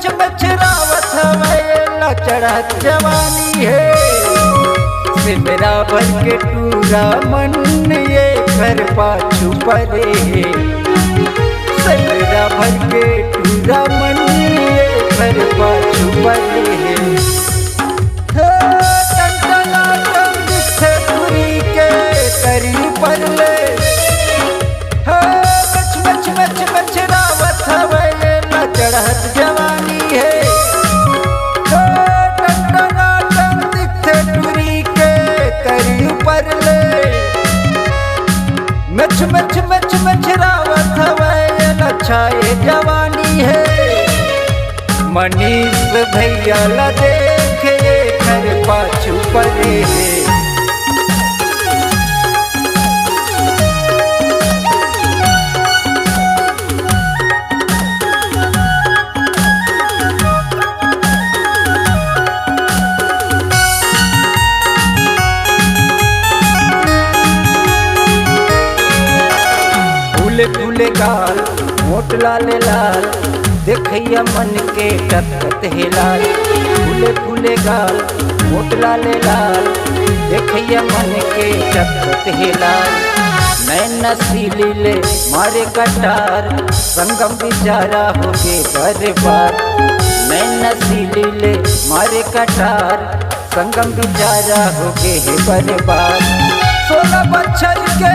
मच मच रावत हवे चढ़त जवानी है। सिमरा भर के टूरा मन ये घर पाछू परे है। सिमरा भर के टूरा मन ये घर पाछू परे है। टंटना टंग दिखे दूरी के करी पर ले मच मच मच रावत हवे चढ़त जवानी है। टंटना टंग दिखे दूरी के करी पर ले मच मच मच मच रावत हवे छाए जवानी है। मनीष भैया ला देखे घर पाछू परे है। फूले फूले गाल मोट लाल लाल देखैया मन के टकत है लाल। फूले फूले गाल मोट लाल लाल देखैया मन के टकत है लाल। नैन सीली ले मारे कटार संगम बिचारा हो गे बर्बाद। नैन सीली ले मारे कटार संगम बिचारा हो गे बर्बाद। 16 बच्चर के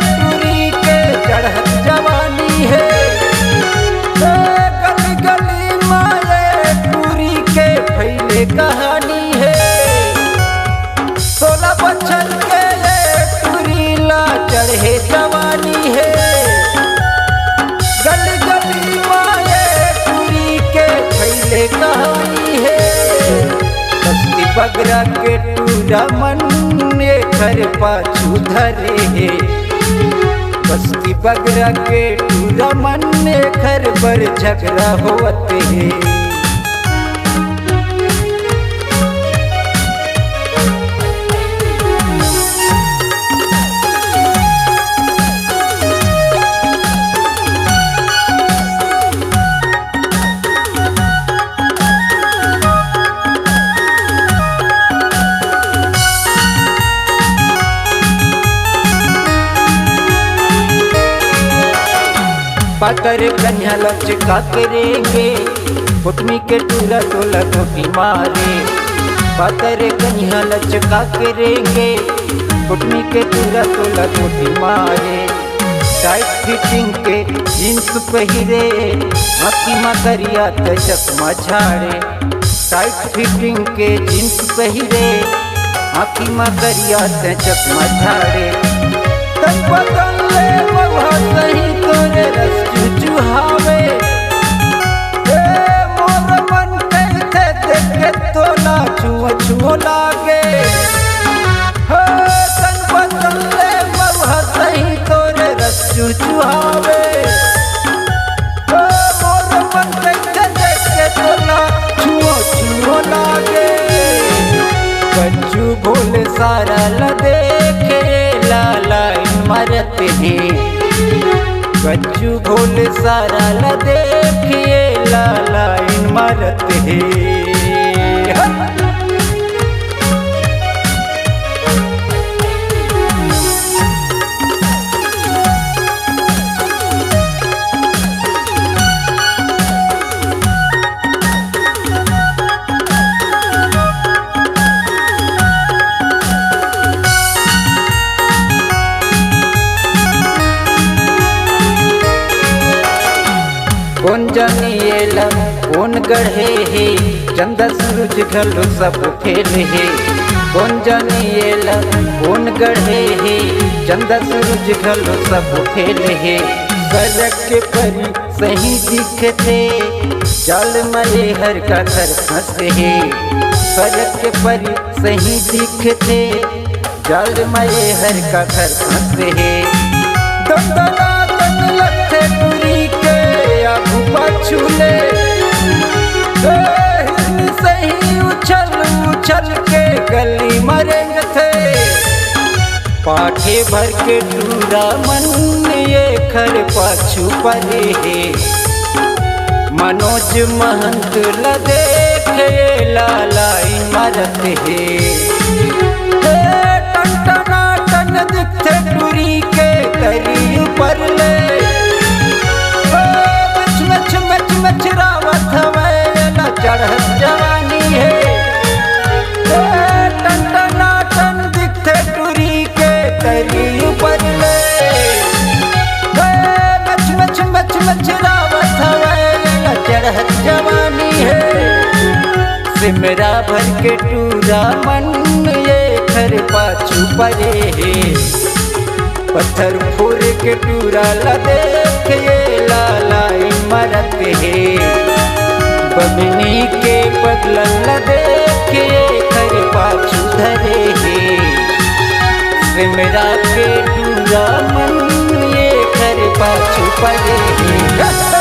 टूरी के चढ़त जवानी है। गली गली मारे टूरी के फैले कहानी है। 16 बच्चर के टूरी ला चढ़े जवानी है। गली गली मारे टूरी के फैले कहानी है। बस्ती बगरा के टूरा मन ये घर पाछू धरे है। बस्ती बगरा के टूरा मन में घर पर झगड़ा होते है। पाकर कन्या लचका करेंगे फुटमी के टूरा तोला धोती मारे। पाकर कन्या लचका करेंगे फुटमी के टूरा तोला धोती मारे। टाइट फिटिंग के जींस पहिरे आँखी मकरिया त चकमा झाड़े। टाइट फिटिंग के जींस पहिरे आँखी मकरिया त चकमा झाड़े। तन बदल ले सही तोरे रस चुचुहावे। मोर मन कहते देखे तोला छुओ छुओ लागे। तन बदल ले सही तोरे रस चुचुहावे। मोर मन कहते देखे तोला छुओ छुओ लागे। बच्चू भोले सारा ला देखे लाला मरत हैं। बच्चू भोले सारा ला देखिए लाला इन मरत है। कौन जानिएला कौन गढ़े है चंदा सूरज घलो सब फेले है। कौन जानिएला कौन गढ़े है चंदा सूरज घलो सब फेले है। सड़क के परी सही दिखते चाल मले हर का घर फंसे है। सड़क के परी सही दिखते चाल मले हर का घर फंसे है। दंदना तन लगते पूरी के आगू पाछूले सही उछल उछल के गली मरेंगे थे। पाठे भर के टूरा मन ये खर पाछू परे है। मनोज महंत ल देखे लालाई मरत हे टन टना टन दिखते टूरी के करी पर ले मच मच मच मच रावत हवेला चढ़त जवानी है टन टना टन दिखते टूरी के करी पर ले मच मच मच मच रावत हवेला चढ़त जवानी है सिमरा भर के टूरा मन ये खर पाछू परे है पत्थर फोड़ के टूरा ला देख ये लालाई मरत है बमनी के बदलन ला देख ये खर पाछू धरे है सिमरा के टूरा मन ये खर पाछू परे है।